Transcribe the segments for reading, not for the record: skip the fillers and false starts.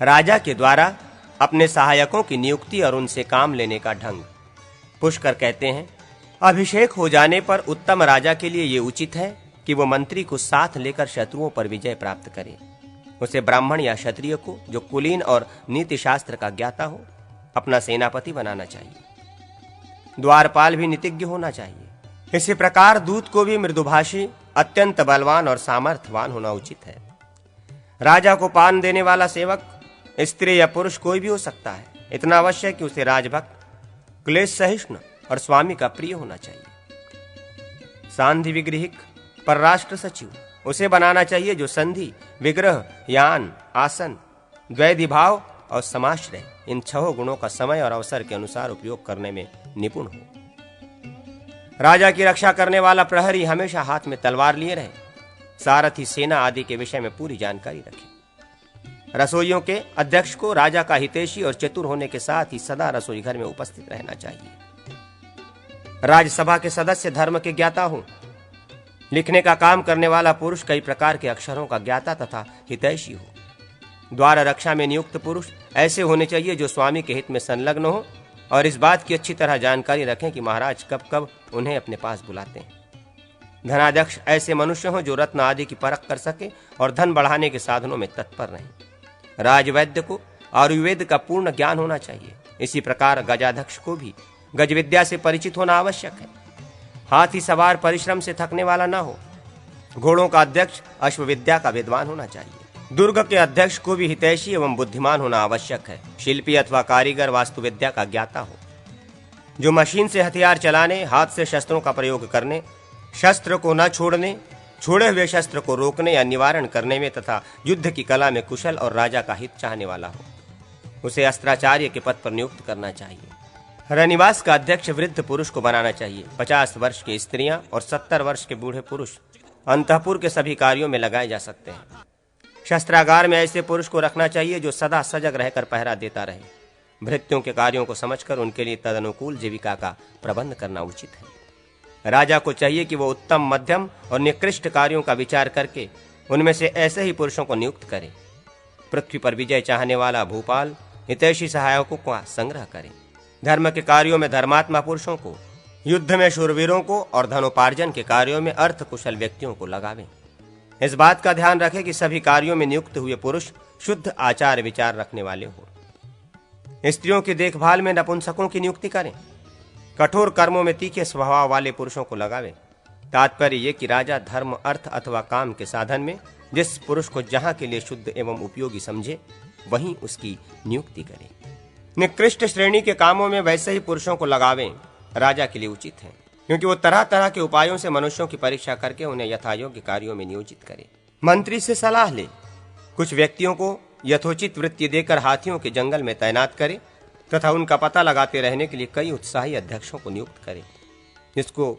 राजा के द्वारा अपने सहायकों की नियुक्ति और उनसे काम लेने का ढंग। पुष्कर कहते हैं, अभिषेक हो जाने पर उत्तम राजा के लिए ये उचित है कि वो मंत्री को साथ लेकर शत्रुओं पर विजय प्राप्त करे। उसे ब्राह्मण या क्षत्रिय को, जो कुलीन और नीति शास्त्र का ज्ञाता हो, अपना सेनापति बनाना चाहिए। द्वारपाल भी नीतिज्ञ होना चाहिए। इसी प्रकार दूत को भी मृदुभाषी, अत्यंत बलवान और सामर्थ्यवान होना उचित है। राजा को पान देने वाला सेवक स्त्री या पुरुष कोई भी हो सकता है। इतना अवश्य कि उसे राजभक्त, क्लेश सहिष्णु और स्वामी का प्रिय होना चाहिए। सांधि विग्रहिक परराष्ट्र सचिव उसे बनाना चाहिए जो संधि, विग्रह, यान, आसन, द्वैधि भाव और समाश्रय, इन 6 गुणों का समय और अवसर के अनुसार उपयोग करने में निपुण हो। राजा की रक्षा करने वाला प्रहरी हमेशा हाथ में तलवार लिए रहे। सारथी सेना आदि के विषय में पूरी जानकारी रखे। रसोइयों के अध्यक्ष को राजा का हितैषी और चतुर होने के साथ ही सदा रसोई घर में उपस्थित रहना चाहिए। राज्यसभा के सदस्य धर्म के ज्ञाता हो। लिखने का काम करने वाला पुरुष कई प्रकार के अक्षरों का ज्ञाता तथा हितैषी हो। द्वार रक्षा में नियुक्त पुरुष ऐसे होने चाहिए जो स्वामी के हित में संलग्न हो और इस बात की अच्छी तरह जानकारी रखें कि महाराज कब कब उन्हें अपने पास बुलाते हैं। धनाध्यक्ष ऐसे मनुष्य हों जो रत्न आदि की परख कर सके और धन बढ़ाने के साधनों में तत्पर रहें। राजवैद्य को आयुर्वेद का पूर्ण ज्ञान होना चाहिए। इसी प्रकार गजाध्यक्ष को भी गज विद्या से परिचित होना आवश्यक है। हाथी सवार परिश्रम से थकने वाला ना हो। घोड़ों का अध्यक्ष अश्व विद्या का विद्वान होना चाहिए। दुर्ग के अध्यक्ष को भी हितैषी एवं बुद्धिमान होना आवश्यक है। शिल्पी अथवा कारीगर वास्तु विद्या का ज्ञाता हो, जो मशीन से हथियार चलाने, हाथ से शस्त्रों का प्रयोग करने, शस्त्र को न छोड़ने, छोड़े हुए शस्त्र को रोकने या निवारण करने में तथा युद्ध की कला में कुशल और राजा का हित चाहने वाला हो। उसे अस्त्राचार्य के पद पर नियुक्त करना चाहिए। रनिवास का अध्यक्ष वृद्ध पुरुष को बनाना चाहिए। 50 वर्ष की स्त्रियां और 70 वर्ष के बूढ़े पुरुष अंतःपुर के सभी कार्यों में लगाए जा सकते हैं। शस्त्रागार में ऐसे पुरुष को रखना चाहिए जो सदा सजग रहकर पहरा देता रहे। भृत्यों के कार्यों को समझकर उनके लिए तदनुकूल जीविका का प्रबंध करना उचित है। राजा को चाहिए कि वो उत्तम, मध्यम और निकृष्ट कार्यों का विचार करके उनमें से ऐसे ही पुरुषों को नियुक्त करे। पृथ्वी पर विजय चाहने वाला भूपाल हितैषी सहायकों का संग्रह करे। धर्म के कार्यों में धर्मात्मा पुरुषों को, युद्ध में शूरवीरों को और धनोपार्जन के कार्यों में अर्थ कुशल व्यक्तियों को लगावे। इस बात का ध्यान रखें कि सभी कार्यों में नियुक्त हुए पुरुष शुद्ध आचार विचार रखने वाले हों। स्त्रियों की देखभाल में नपुंसकों की नियुक्ति करें। कठोर कर्मों में तीखे स्वभाव वाले पुरुषों को लगावे। तात्पर्य ये कि राजा धर्म, अर्थ अथवा काम के साधन में जिस पुरुष को जहां के लिए शुद्ध एवं उपयोगी समझे वहीं उसकी नियुक्ति करे। निकृष्ट श्रेणी के कामों में वैसे ही पुरुषों को लगावें राजा के लिए उचित है, क्योंकि वो तरह तरह के उपायों से मनुष्यों की परीक्षा करके उन्हें यथायोग्य कार्यों में नियोजित करे। मंत्री से सलाह ले। कुछ व्यक्तियों को यथोचित वृत्ति देकर हाथियों के जंगल में तैनात करे तथा उनका पता लगाते रहने के लिए कई उत्साही अध्यक्षों को नियुक्त करे। जिसको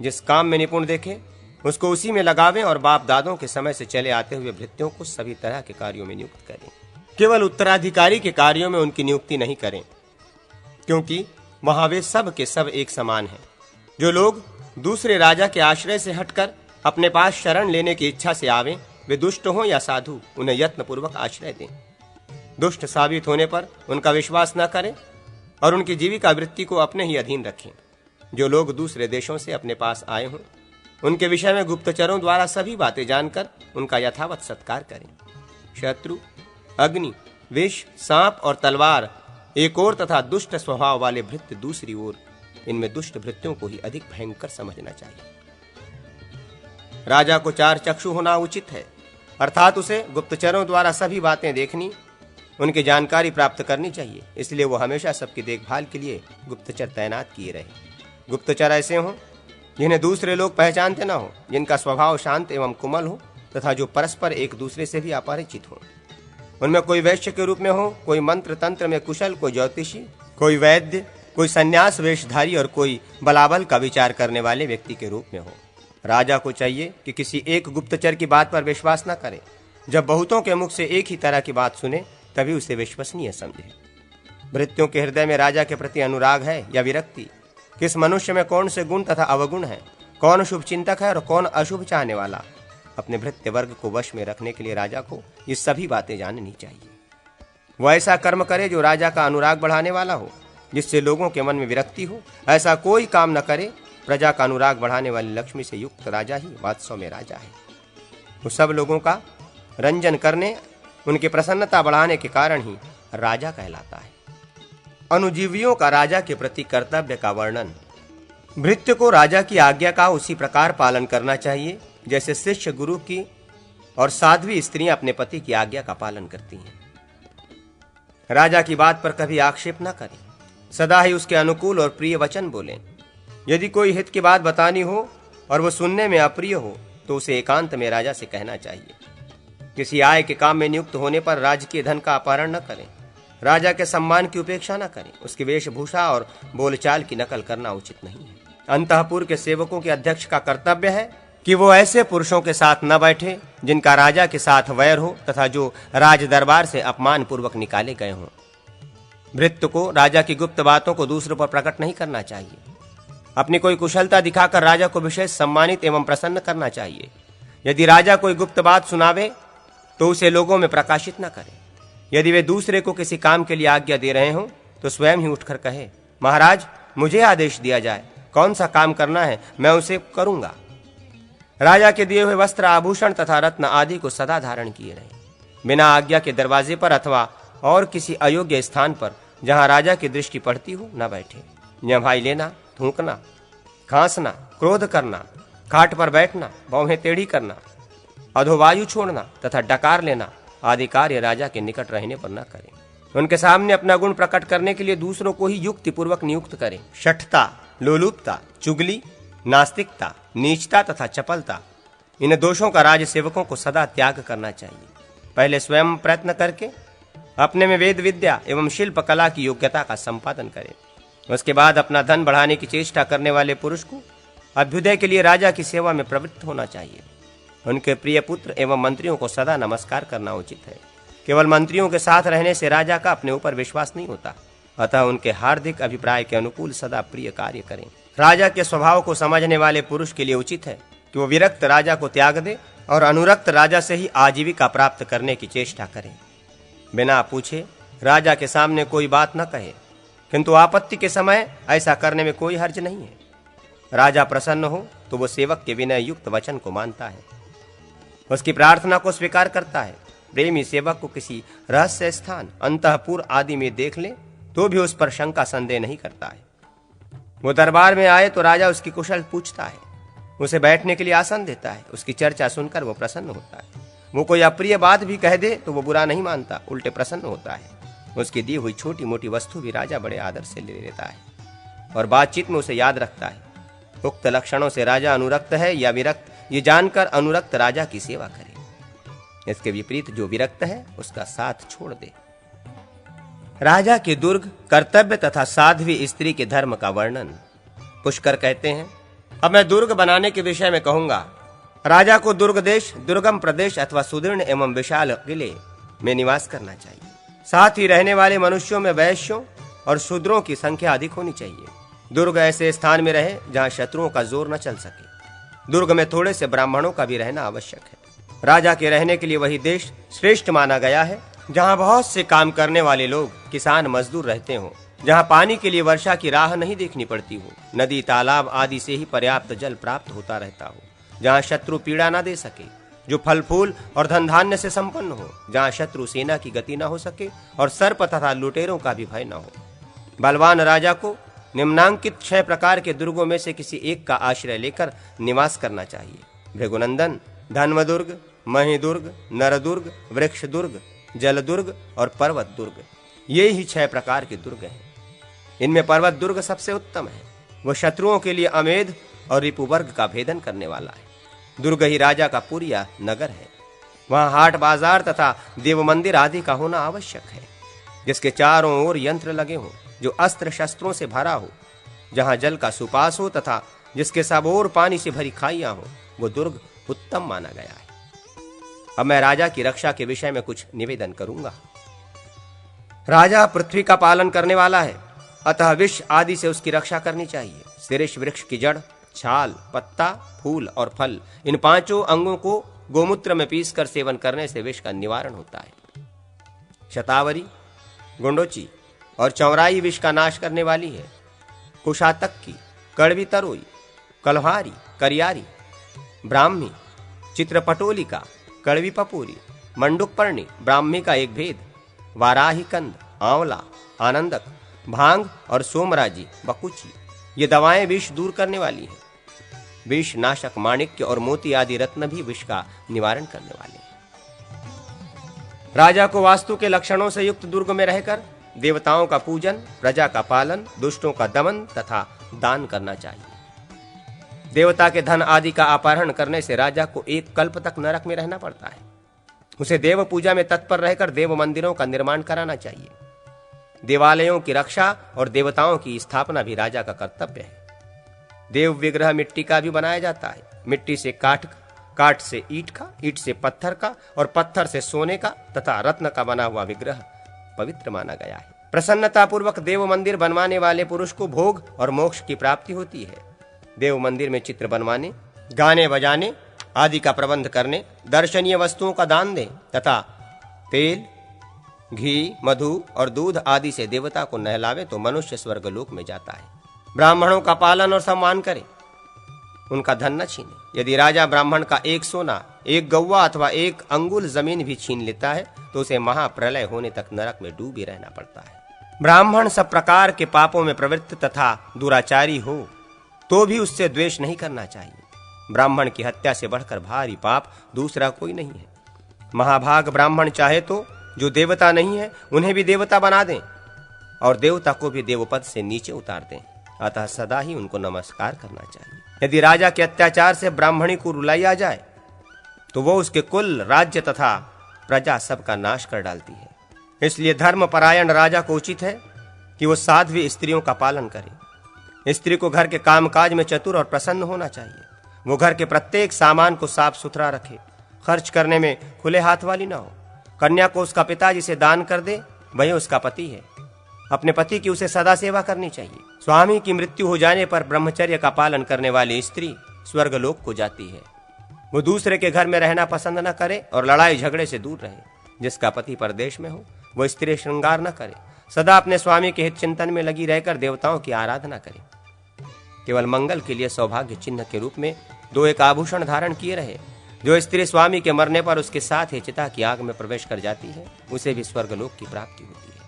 जिस काम में निपुण देखे उसको उसी में लगावें और बाप दादों के समय से चले आते हुए भृत्यों को सभी तरह के कार्यों में नियुक्त करें। केवल उत्तराधिकारी के कार्यों में उनकी नियुक्ति नहीं करें, क्योंकि वहां वे सब के सब एक समान हैं। जो लोग दूसरे राजा के आश्रय से हटकर अपने पास शरण लेने की इच्छा से आवें, वे दुष्ट हों या साधु, उन्हें यत्नपूर्वक आश्रय दें। दुष्ट साबित होने पर उनका विश्वास न करें और उनकी जीविका वृत्ति को अपने ही अधीन रखें। जो लोग दूसरे देशों से अपने पास आए हों, उनके विषय में गुप्तचरों द्वारा सभी बातें जानकर उनका यथावत सत्कार करें। शत्रु, अग्नि, विष, सांप और तलवार एक ओर तथा दुष्ट स्वभाव वाले भृत्य दूसरी ओर, इनमें दुष्ट भृत्यों को ही अधिक भयंकर समझना चाहिए। राजा को 4 चक्षु होना उचित है, अर्थात उसे गुप्तचरों द्वारा सभी बातें देखनी, उनकी जानकारी प्राप्त करनी चाहिए। इसलिए वो हमेशा सबकी देखभाल के लिए गुप्तचर तैनात किए रहे। गुप्तचर ऐसे हों जिन्हें दूसरे लोग पहचानते न हो, जिनका स्वभाव शांत एवं कोमल हो तथा जो परस्पर एक दूसरे से भी अपरिचित हो। उनमें कोई वैश्य के रूप में हो, कोई मंत्र तंत्र में कुशल, कोई ज्योतिषी, कोई वैद्य, कोई सन्यास वेशधारी और कोई बलाबल का विचार करने वाले व्यक्ति के रूप में हो। राजा को चाहिए कि किसी एक गुप्तचर की बात पर विश्वास न करे। जब बहुतों के मुख से एक ही तरह की बात सुने तभी उसे विश्वसनीय समझे। भृत्यों के हृदय में राजा के प्रति अनुराग है या विरक्ति, किस मनुष्य में कौन से गुण तथा अवगुण है, कौन शुभ चिंतक है और कौन अशुभ चाहने वाला, अपने भृत्य वर्ग को वश में रखने के लिए राजा को ये सभी बातें जाननी चाहिए। वह ऐसा कर्म करे जो राजा का अनुराग बढ़ाने वाला हो, जिससे लोगों के मन में विरक्ति हो। ऐसा कोई काम न करे। प्रजा का अनुराग बढ़ाने वाली लक्ष्मी से युक्त राजा ही वास्तव में राजा है। वो सब लोगों का रंजन करने, उनकी प्रसन्नता बढ़ाने के कारण ही राजा कहलाता है। अनुजीवियों का राजा के प्रति कर्तव्य का वर्णन। भृत्य को राजा की आज्ञा का उसी प्रकार पालन करना चाहिए जैसे शिष्य गुरु की और साध्वी स्त्रियां अपने पति की आज्ञा का पालन करती हैं। राजा की बात पर कभी आक्षेप न करें, सदा ही उसके अनुकूल और प्रिय वचन बोलें। यदि कोई हित की बात बतानी हो और वो सुनने में अप्रिय हो तो उसे एकांत में राजा से कहना चाहिए। किसी आय के काम में नियुक्त होने पर राजकीय धन का अपहरण न करें। राजा के सम्मान की उपेक्षा न करें। उसकी वेशभूषा और बोलचाल की नकल करना उचित नहीं है। अंतःपुर के सेवकों के अध्यक्ष का कर्तव्य है कि वो ऐसे पुरुषों के साथ न बैठे जिनका राजा के साथ वैर हो तथा जो राज दरबार से अपमान पूर्वक निकाले गए हों। भृत्य को राजा की गुप्त बातों को दूसरों पर प्रकट नहीं करना चाहिए। अपनी कोई कुशलता दिखाकर राजा को विशेष सम्मानित एवं प्रसन्न करना चाहिए। यदि राजा कोई गुप्त बात सुनावे तो उसे लोगों में प्रकाशित न करें। यदि वे दूसरे को किसी काम के लिए आज्ञा दे रहे हों तो स्वयं ही उठकर कहे, महाराज मुझे आदेश दिया जाए, कौन सा काम करना है मैं उसे करूंगा। राजा के दिए हुए वस्त्र, आभूषण तथा रत्न आदि को सदा धारण किए रहे। बिना आज्ञा के दरवाजे पर अथवा और किसी अयोग्य स्थान पर जहां राजा की दृष्टि पड़ती हो न बैठे। भाई लेना, थूकना, खांसना, क्रोध करना, खाट पर बैठना, भौहें टेढ़ी करना, अधोवायु छोड़ना तथा डकार लेना आदि कार्य राजा के निकट रहने पर न करें। उनके सामने अपना गुण प्रकट करने के लिए दूसरों को ही युक्ति पूर्वक नियुक्त करें। शठता, लोलुपता, चुगली, नास्तिकता, नीचता तथा चपलता, इन दोषों का राज सेवकों को सदा त्याग करना चाहिए। पहले स्वयं प्रयत्न करके अपने में वेद विद्या एवं शिल्प कला की योग्यता का संपादन करें। उसके बाद अपना धन बढ़ाने की चेष्टा करने वाले पुरुष को अभ्युदय के लिए राजा की सेवा में प्रवृत्त होना चाहिए। उनके प्रिय पुत्र एवं मंत्रियों को सदा नमस्कार करना उचित है। केवल मंत्रियों के साथ रहने से राजा का अपने ऊपर विश्वास नहीं होता, अतः उनके हार्दिक अभिप्राय के अनुकूल सदा प्रिय कार्य करें। राजा के स्वभाव को समझने वाले पुरुष के लिए उचित है कि वो विरक्त राजा को त्याग दे और अनुरक्त राजा से ही आजीविका प्राप्त करने की चेष्टा करें। बिना पूछे राजा के सामने कोई बात न कहे, किंतु आपत्ति के समय ऐसा करने में कोई हर्ज नहीं है। राजा प्रसन्न हो तो वो सेवक के विनय युक्त वचन को मानता है, उसकी प्रार्थना को स्वीकार करता है। प्रेमी सेवक को किसी रहस्य स्थान, अंतःपुर आदि में देख ले तो भी उस पर शंका संदेह नहीं करता है। वो दरबार में आए तो राजा उसकी कुशल पूछता है, उसे बैठने के लिए आसन देता है। उसकी चर्चा सुनकर वो प्रसन्न होता है। वो कोई अप्रिय बात भी कह दे तो वो बुरा नहीं मानता, उल्टे प्रसन्न होता है। उसकी दी हुई छोटी मोटी वस्तु भी राजा बड़े आदर से ले लेता है और बातचीत में उसे याद रखता है। उक्त लक्षणों से राजा अनुरक्त है या विरक्त, ये जानकर अनुरक्त राजा की सेवा करे। इसके विपरीत जो विरक्त है उसका साथ छोड़ दे। राजा के दुर्ग, कर्तव्य तथा साध्वी स्त्री के धर्म का वर्णन। पुष्कर कहते हैं, अब मैं दुर्ग बनाने के विषय में कहूंगा। राजा को दुर्ग देश, दुर्गम प्रदेश अथवा सुदृढ़ एवं विशाल किले में निवास करना चाहिए। साथ ही रहने वाले मनुष्यों में वैश्यों और शूद्रों की संख्या अधिक होनी चाहिए। दुर्ग ऐसे स्थान में रहे जहां शत्रुओं का जोर न चल सके। दुर्ग में थोड़े से ब्राह्मणों का भी रहना आवश्यक है। राजा के रहने के लिए वही देश श्रेष्ठ माना गया है जहां बहुत से काम करने वाले लोग, किसान, मजदूर रहते हों, जहां पानी के लिए वर्षा की राह नहीं देखनी पड़ती हो, नदी, तालाब आदि से ही पर्याप्त जल प्राप्त होता रहता हो, जहां शत्रु पीड़ा न दे सके, जो फल फूल और धन धान्य से संपन्न हो, जहां शत्रु सेना की गति न हो सके और सर्प तथा लुटेरों का भी भय न हो। बलवान राजा को निम्नांकित 6 प्रकार के दुर्गों में से किसी एक का आश्रय लेकर निवास करना चाहिए। भृगुनंदन, धन्वदुर्ग, महिदुर्ग, नरदुर्ग, वृक्ष दुर्ग, जल दुर्ग और पर्वत दुर्ग, ये ही 6 प्रकार के दुर्ग हैं। इनमें पर्वत दुर्ग सबसे उत्तम है। वह शत्रुओं के लिए अमेध और रिपुवर्ग का भेदन करने वाला है। दुर्ग ही राजा का पुरिया नगर है। वहां हाट बाजार तथा देव मंदिर आदि का होना आवश्यक है, जिसके चारों ओर यंत्र लगे हों, जो अस्त्र शस्त्रों से भरा हो, जहां जल का सुपास हो तथा जिसके सब ओर पानी से भरी खाइयां हो, वो दुर्ग उत्तम माना गया है। अब मैं राजा की रक्षा के विषय में कुछ निवेदन करूंगा। राजा पृथ्वी का पालन करने वाला है, अतः विष आदि से उसकी रक्षा करनी चाहिए। शीर्ष वृक्ष की जड़, छाल, पत्ता, फूल और फल, इन 5 अंगों को गोमूत्र में पीसकर सेवन करने से विष का निवारण होता है। शतावरी, गुंडोची और चौराई विष का नाश करने वाली है। कुशातक्की, कड़वी तरोई, कलहारी, करियारी, ब्राह्मी, चित्रपटोलिका, कड़वी पपूरी, मंडुकपर्णी, ब्राह्मी का एक भेद, वाराही कंद, आंवला, आनंदक, भांग और सोमराजी, बकुची, ये दवाएं विष दूर करने वाली हैं। विष नाशक माणिक्य और मोती आदि रत्न भी विष का निवारण करने वाले हैं। राजा को वास्तु के लक्षणों से युक्त दुर्ग में रहकर देवताओं का पूजन, प्रजा का पालन, दुष्टों का दमन तथा दान करना चाहिए। देवता के धन आदि का अपहरण करने से राजा को एक कल्प तक नरक में रहना पड़ता है। उसे देव पूजा में तत्पर रहकर देव मंदिरों का निर्माण कराना चाहिए। देवालयों की रक्षा और देवताओं की स्थापना भी राजा का कर्तव्य है। देव विग्रह मिट्टी का भी बनाया जाता है। मिट्टी से काठ, काठ से ईंट का, ईंट से पत्थर का और पत्थर से सोने का तथा रत्न का बना हुआ विग्रह पवित्र माना गया है। प्रसन्नता पूर्वक देव मंदिर बनवाने वाले पुरुष को भोग और मोक्ष की प्राप्ति होती है। देव मंदिर में चित्र बनवाने, गाने बजाने आदि का प्रबंध करने, दर्शनीय वस्तुओं का दान दें तथा तेल, घी, मधु और दूध आदि से देवता को नहलावे तो मनुष्य स्वर्गलोक में जाता है। ब्राह्मणों का पालन और सम्मान करे, उनका धन न छीने। यदि राजा ब्राह्मण का एक सोना, एक गौवा अथवा एक अंगुल जमीन भी छीन लेता है तो उसे महाप्रलय होने तक नरक में डूबे रहना पड़ता है। ब्राह्मण सब प्रकार के पापों में प्रवृत्त तथा दुराचारी हो तो भी उससे द्वेष नहीं करना चाहिए। ब्राह्मण की हत्या से बढ़कर भारी पाप दूसरा कोई नहीं है। महाभाग ब्राह्मण चाहे तो जो देवता नहीं है उन्हें भी देवता बना दें और देवता को भी देवपद से नीचे उतार दें, अतः सदा ही उनको नमस्कार करना चाहिए। यदि राजा के अत्याचार से ब्राह्मणी को रुलाई आ जाए तो वो उसके कुल, राज्य तथा प्रजा सबका नाश कर डालती है। इसलिए धर्मपरायण राजा को उचित है कि वो साध्वी स्त्रियों का पालन करे। स्त्री को घर के कामकाज में चतुर और प्रसन्न होना चाहिए। वो घर के प्रत्येक सामान को साफ सुथरा रखे, खर्च करने में खुले हाथ वाली ना हो। कन्या को उसका पिता जिसे दान कर दे वही उसका पति है। अपने पति की उसे सदा सेवा करनी चाहिए। स्वामी की मृत्यु हो जाने पर ब्रह्मचर्य का पालन करने वाली स्त्री स्वर्गलोक को जाती है। वो दूसरे के घर में रहना पसंद न करे और लड़ाई झगड़े से दूर रहे। जिसका पति परदेश में हो वो स्त्री श्रृंगार न करे, सदा अपने स्वामी के हित चिंतन में लगी रहकर देवताओं की आराधना करे। केवल मंगल के लिए सौभाग्य चिन्ह के रूप में 2 आभूषण धारण किए रहे। जो स्त्री स्वामी के मरने पर उसके साथ ही चिता की आग में प्रवेश कर जाती है उसे भी स्वर्गलोक की प्राप्ति होती है।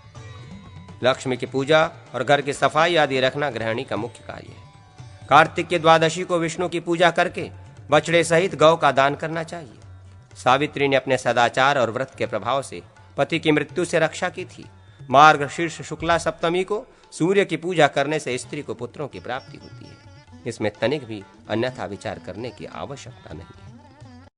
लक्ष्मी की पूजा और घर की सफाई आदि रखना गृहिणी का मुख्य कार्य है। कार्तिक की द्वादशी को विष्णु की पूजा करके बछड़े सहित गौ का दान करना चाहिए। सावित्री ने अपने सदाचार और व्रत के प्रभाव से पति की मृत्यु से रक्षा की थी। मार्गशीर्ष शुक्ला सप्तमी को सूर्य की पूजा करने से स्त्री को पुत्रों की प्राप्ति होती है। इसमें तनिक भी अन्यथा विचार करने की आवश्यकता नहीं।